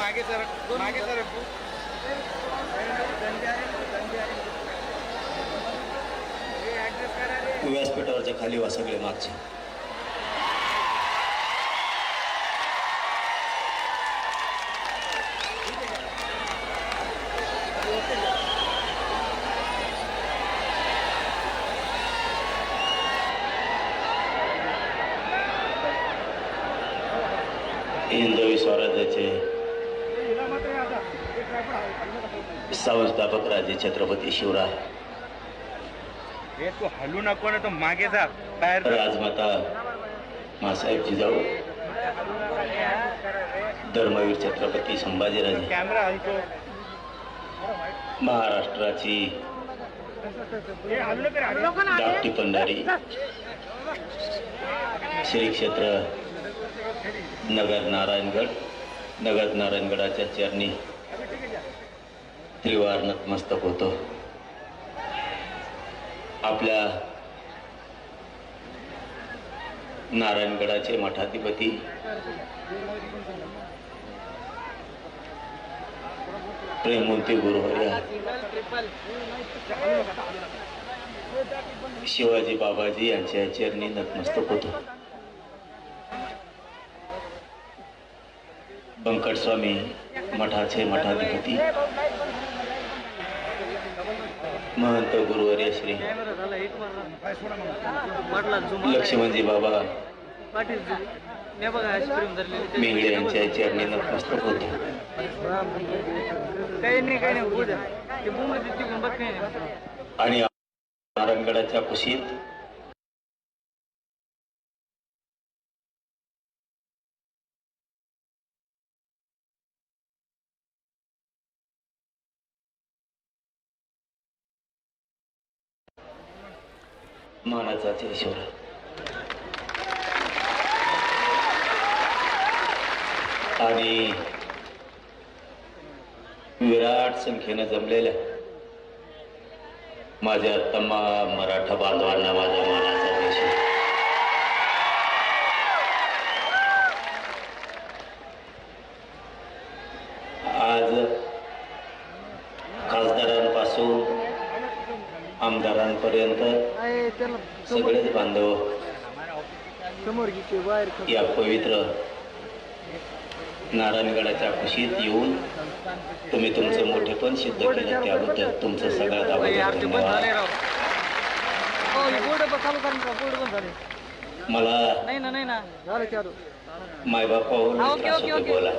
मागे सर व्यासपीठावरच्या खाली वा सगळे मागचे. हिंदवी स्वराज्याचे संस्थापक राजे छत्रपती शिवराय, तू हलू नको ना, तो मागे जा बाहेर. राजमाता मासाहेब जिजाऊ, धर्मवीर छत्रपती संभाजीराजे, कॅमेरा हलतो. महाराष्ट्राची धाकटी पंढरी श्री क्षेत्र नगर नारायणगडाच्या चरणी त्रिवार नतमस्तक होतो. आपल्या नारायणगडाचे मठाधिपती प्रेममूर्ती गुरुवर्य शिवाजी बाबाजी यांच्या चरणी नतमस्तक होतो. बंकट स्वामी मठाचे मठाधिपती महंत गुरुवर्य श्री लक्ष्मणजी बाबा मेंगळे यांच्या चरणी नतमस्तक होतो. आणि नारायणगडाच्या कुशीत मानाचा ईश्वर आणि विराट संख्येनं जमलेल्या माझ्या तमाम मराठा बांधवांना माझा मानाचा ईश्वर. आज खासदारांपासून आमदारांपर्यंत सगळेच बांधव या पवित्र नारायणगडाच्या कुशीत येऊन तुम्ही तुमचं मोठेपण सिद्ध केलं, त्याबद्दल तुमचं सगळ्यात अगोदर धन्यवाद. मला मायबापावर त्रास होतो बोला.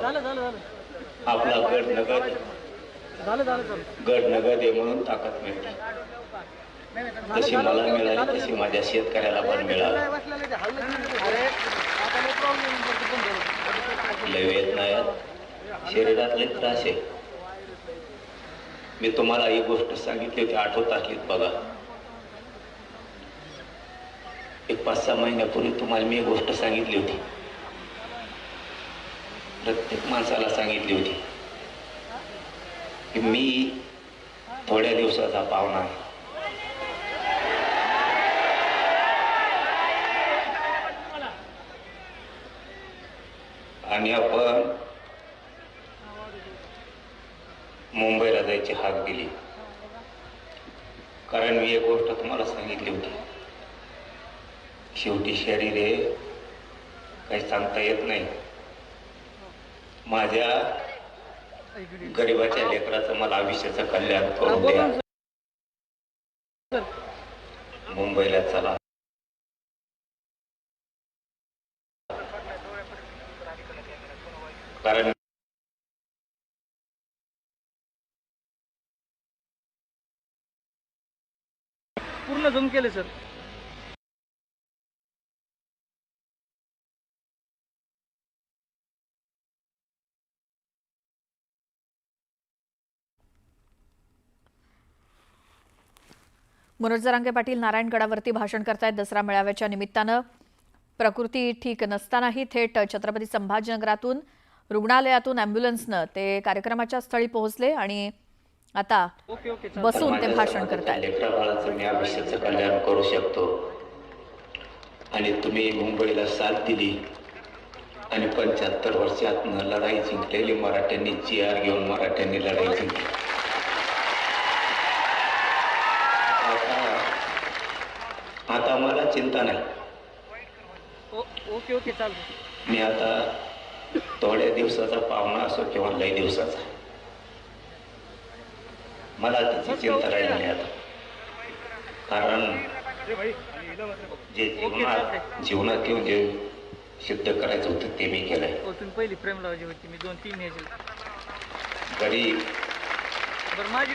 आपला गड नगद आहे म्हणून ताकद मिळते. जशी मला मिळाली तशी माझ्या शेतकऱ्याला पण मिळाली. लय वेदना आहेत, शरीरात लय त्रास आहे. मी तुम्हाला ही गोष्ट सांगितली होती, आठवत असलीत बघा. एक 5-6 महिन्यापूर्वी तुम्हाला मी एक गोष्ट सांगितली होती, प्रत्येक माणसाला सांगितली होती की मी थोड्या दिवसाचा पाहुणा आहे. आणि आपण मुंबईला जायची हाक दिली, कारण मी एक गोष्ट तुम्हाला सांगितली होती, शेवटी शरीर हे काही सांगता येत नाही. माझ्या गरिबाच्या लेकराचं मला आयुष्याचं कल्याण करून द्या. मुंबईला चला. कारण पूर्ण झूम केले सर. मनोज जरांगे पाटील नारायणगडावरती भाषण करतायत. दसरा मेळाव्याच्या निमित्तानं प्रकृती ठीक नसतानाही थेट छत्रपती संभाजीनगरातून रुग्णालयातून ॲम्ब्युलन्सनं ते कार्यक्रमाच्या स्थळी पोहोचले आणि आता बसून ते भाषण करतायत. लेकराबाळाचं मी आयुष्याचं कल्याण करू शकतो आणि तुम्ही मुंबईला साथ दिली आणि 75 वर्षात लढाई जिंकलेली मराठ्यांनी GR घेऊन मराठ्यांनी लढाई जिंकली. आता मला चिंता नाही. ओके ओके चालतं. मी आता थोड्या दिवसाचा पाहुणा असो किंवा लई दिवसाचा, मला त्याची चिंता राहिली नाही आता. कारण जे जीवनात येऊन जे सिद्ध करायचं होतं ते मी केलंय. तुम्ही पहिली प्रेम लावायची होती, मी 2-3 न्यायचे. गरीब बरं माझी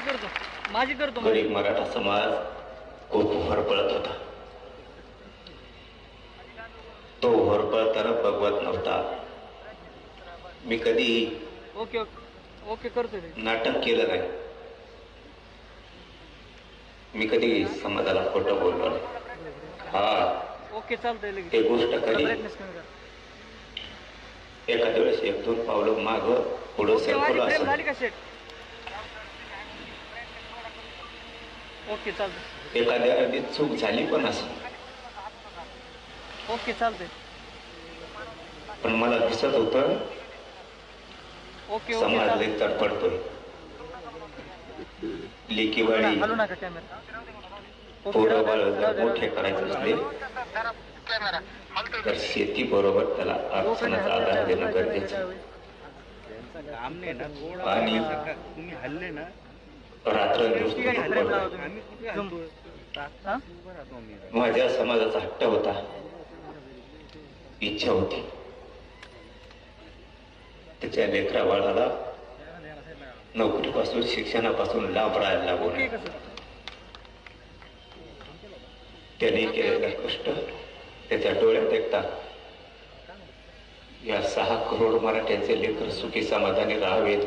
करतो. गरीब मराठा समाज खूप होरपळत होता. तो होरपळताना बघवत नव्हता. मी कधी ओके ओके ओके करतो ते. नाटक केलं नाही. मी कधी समाजाला खोटं बोललो नाही. हा, ओके चालतंय लगेच. ते गोष्ट कधी ब्राईटनेस कमी करा. एखाद्या वेळेस 1-2 पावलं माग पुढं ओके, माझी सरकलो प्रेम असं. झाली का सेट? ओके चालतंय. एखाद्या वेळी चूक झाली पण असं, ओके चालतंय. पण मला दिसत होतं ओके ओके समाज चालतंय. लई तडफडतोय. लेकीवाडी हलू नका कॅमेरा. पोरं बाळ जर मोठे करायचे असले तर शेती बरोबर त्याला आरक्षणाचा आधार देणं गरजेचं आहे. काम नाही ना थोडं आणि तुम्ही हल्ले ना रात्रंदिवस ठीक आहे, प्रेम लावा तुम्ही. आम्ही कुठे जम. हलतो? हा? उभं राहतो मी. माझ्या समाजाचा हट्ट होता, इच्छा होती त्याच्या लेकरा बाळाला नोकरीपासून शिक्षणापासून लांब राहायला लागू ओके नये. कसं? त्याने केलेला कष्ट त्याच्या डोळ्यात एकता. या 6 करोड मराठ्यांचे लेकर सुखी समाधानी राहावेत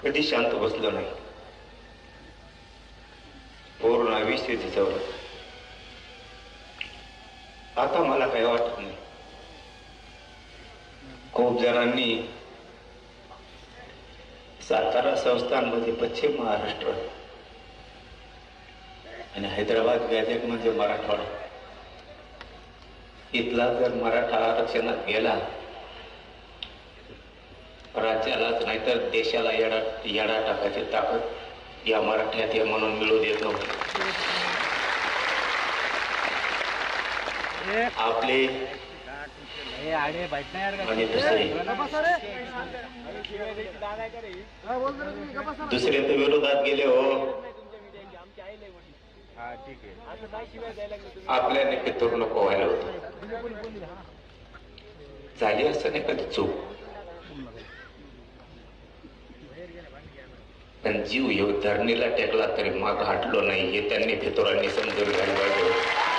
कधी शांत बसलो नाही. पूर्ण आयुष्य झिजवलं. आता मला काही वाटत नाही. खूप जणांनी सातारा संस्थानमध्ये पश्चिम महाराष्ट्र आणि हैदराबाद गॅजेट म्हणजे मराठवाडा, इथला जर मराठा आरक्षणात गेला राज्यालाच नाही तर देशाला येडा टाकायची ताकद या मराठ्यात हे म्हणून मिळू देत नव्हती. आपले आणि दुसरे तर विरोधात गेले हो. हा ठीक आहे. आपल्याने पितूर नको व्हायला होतं. झाली असं नाही कधी चूक, पण जीव येऊ धरणीला टेकला तरी माग हटलो नाही हे त्यांनी फितुरांनी समजून घ्यायला पाहिजे.